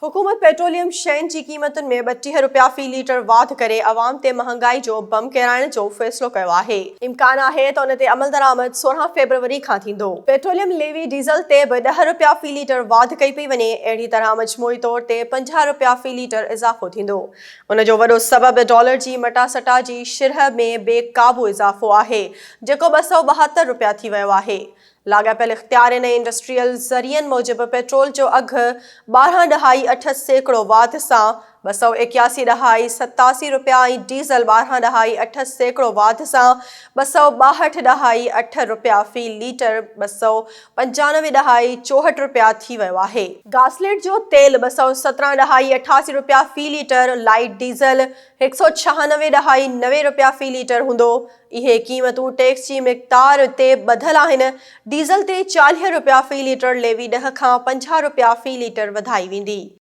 हुकूमत पेट्रोलियम शयुनि जी क़ीमतुनि में 32 रुपया फ़ी लीटर वाध करे अवाम ते महांगाई जो बम किराइण जो फ़ैसिलो कयो आहे। इम्कान आहे त उन ते अमल दरामद 16 फ़रवरी खां थींदो। पेट्रोलियम लेवी डीज़ल ते बि 10 रुपया फ़ी लीटर वाध कई पई वञे। अहिड़ी तरह मजमूई तौर ते 50 रुपया फ़ी लीटर इज़ाफ़ो थींदो। उन जो वॾो सबबु डॉलर जी मटासटा जी शिरह में बेकाबू इज़ाफ़ो आहे, जेको 272 रुपया थी वियो आहे। लाॻापियल इख़्तियारनि ऐं इंडस्ट्रियल ज़रियनि मूजिबि पेट्रोल जो अघु 12.8 सैकड़ो वाध सां 281.87 रुपया ऐं डीज़ल 12.8 सैकड़ो वाध सां 262.8 रुपया फ़ी लीटर 295.64 रुपया थी वियो आहे। गासलेट जो तेल 217.88 रुपया फ़ी लीटर, लाइट डीज़ल 196.90 रुपया फ़ी लीटर हूंदो। इहे क़ीमतूं टैक्स जी मिक़दार ते ॿधल आहिनि। डीज़ल ते 40 रुपया फ़ी लीटर लेवी 10 खां 50 रुपया फ़ी लीटर वधाई वेंदी।